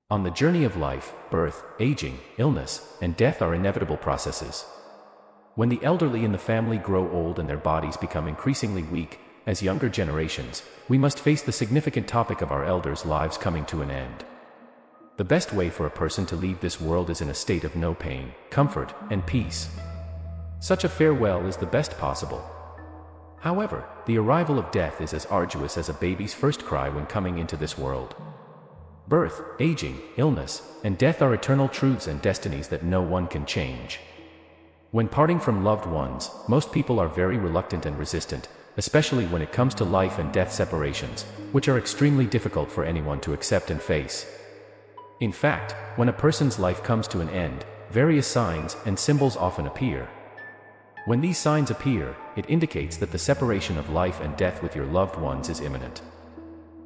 On the journey of life, birth, aging, illness, and death are inevitable processes. When the elderly in the family grow old and their bodies become increasingly weak, as younger generations, we must face the significant topic of our elders' lives coming to an end. The best way for a person to leave this world is in a state of no pain, comfort, and peace. Such a farewell is the best possible. However, the arrival of death is as arduous as a baby's first cry when coming into this world. Birth, aging, illness, and death are eternal truths and destinies that no one can change. When parting from loved ones, most people are very reluctant and resistant, especially when it comes to life and death separations, which are extremely difficult for anyone to accept and face. In fact, when a person's life comes to an end, various signs and symbols often appear. When these signs appear, it indicates that the separation of life and death with your loved ones is imminent.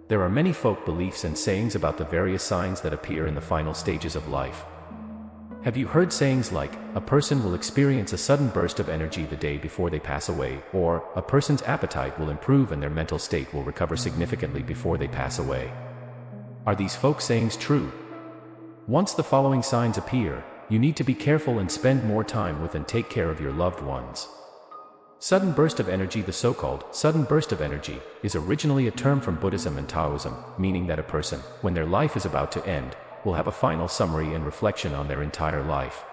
There are many folk beliefs and sayings about the various signs that appear in the final stages of life. Have you heard sayings like, a person will experience a sudden burst of energy the day before they pass away, or, a person's appetite will improve and their mental state will recover significantly before they pass away? Are these folk sayings true? Once the following signs appear, you need to be careful and spend more time with and take care of your loved ones. Sudden burst of energy. The so-called sudden burst of energy is originally a term from Buddhism and Taoism, meaning that a person, when their life is about to end, will have a final summary and reflection on their entire life.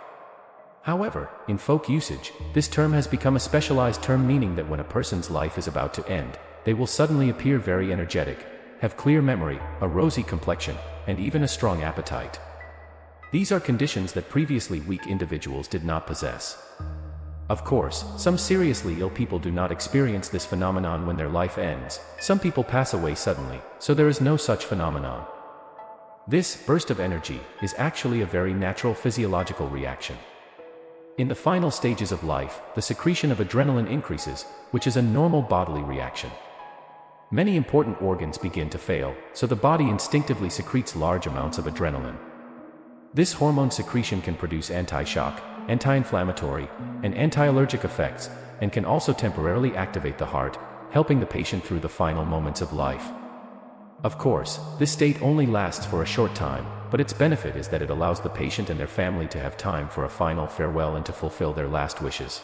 However, in folk usage, this term has become a specialized term, meaning that when a person's life is about to end, they will suddenly appear very energetic, have clear memory, a rosy complexion, and even a strong appetite. These are conditions that previously weak individuals did not possess. Of course, some seriously ill people do not experience this phenomenon when their life ends. Some people pass away suddenly, so there is no such phenomenon. This burst of energy is actually a very natural physiological reaction. In the final stages of life, the secretion of adrenaline increases, which is a normal bodily reaction. Many important organs begin to fail, so the body instinctively secretes large amounts of adrenaline. This hormone secretion can produce anti-shock, anti-inflammatory, and anti-allergic effects, and can also temporarily activate the heart, helping the patient through the final moments of life. Of course, this state only lasts for a short time, but its benefit is that it allows the patient and their family to have time for a final farewell and to fulfill their last wishes.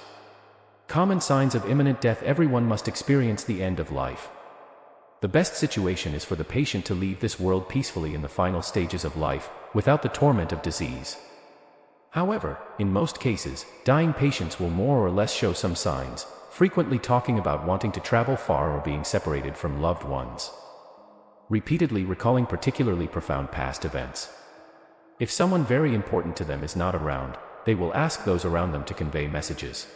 Common signs of imminent death. Everyone must experience the end of life. The best situation is for the patient to leave this world peacefully in the final stages of life, without the torment of disease. However, in most cases, dying patients will more or less show some signs, frequently talking about wanting to travel far or being separated from loved ones. Repeatedly recalling particularly profound past events. If someone very important to them is not around, they will ask those around them to convey messages.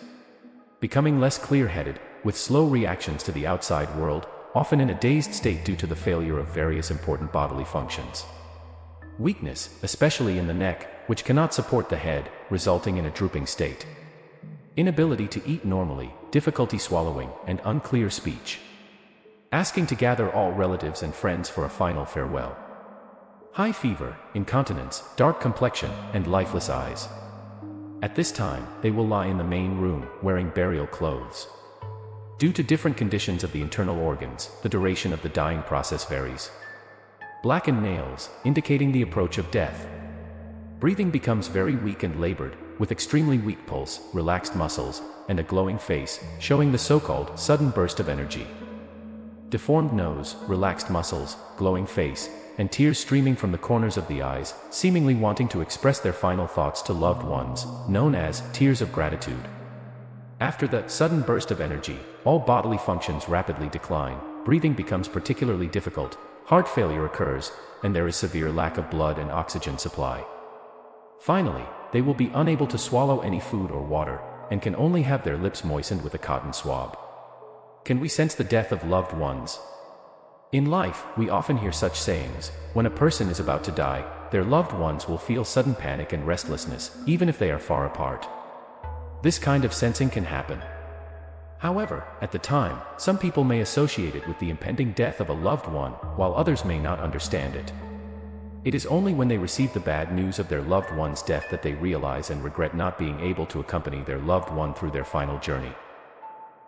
Becoming less clear-headed, with slow reactions to the outside world, often in a dazed state due to the failure of various important bodily functions. Weakness, especially in the neck, which cannot support the head, resulting in a drooping state. Inability to eat normally, difficulty swallowing, and unclear speech. Asking to gather all relatives and friends for a final farewell. High fever, incontinence, dark complexion, and lifeless eyes. At this time, they will lie in the main room, wearing burial clothes. Due to different conditions of the internal organs, the duration of the dying process varies. Blackened nails, indicating the approach of death. Breathing becomes very weak and labored, with extremely weak pulse, relaxed muscles, and a glowing face, showing the so-called sudden burst of energy. Deformed nose, relaxed muscles, glowing face, and tears streaming from the corners of the eyes, seemingly wanting to express their final thoughts to loved ones, known as tears of gratitude. After the sudden burst of energy, all bodily functions rapidly decline, breathing becomes particularly difficult, heart failure occurs, and there is severe lack of blood and oxygen supply. Finally, they will be unable to swallow any food or water, and can only have their lips moistened with a cotton swab. Can we sense the death of loved ones? In life, we often hear such sayings. When a person is about to die, their loved ones will feel sudden panic and restlessness, even if they are far apart. This kind of sensing can happen. However, at the time, some people may associate it with the impending death of a loved one, while others may not understand it. It is only when they receive the bad news of their loved one's death that they realize and regret not being able to accompany their loved one through their final journey.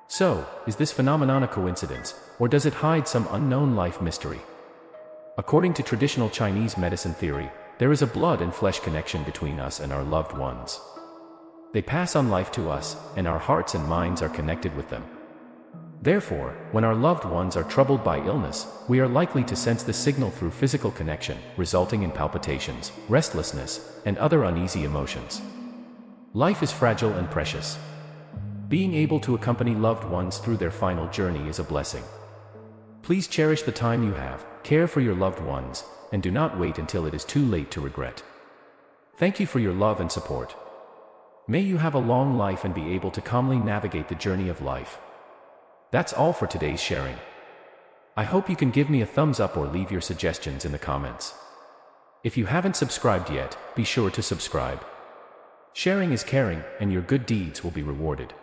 So, is this phenomenon a coincidence, or does it hide some unknown life mystery? According to traditional Chinese medicine theory, there is a blood and flesh connection between us and our loved ones. They pass on life to us, and our hearts and minds are connected with them. Therefore, when our loved ones are troubled by illness, we are likely to sense the signal through physical connection, resulting in palpitations, restlessness, and other uneasy emotions. Life is fragile and precious. Being able to accompany loved ones through their final journey is a blessing. Please cherish the time you have, care for your loved ones, and do not wait until it is too late to regret. Thank you for your love and support. May you have a long life and be able to calmly navigate the journey of life. That's all for today's sharing. I hope you can give me a thumbs up or leave your suggestions in the comments. If you haven't subscribed yet, be sure to subscribe. Sharing is caring, and your good deeds will be rewarded.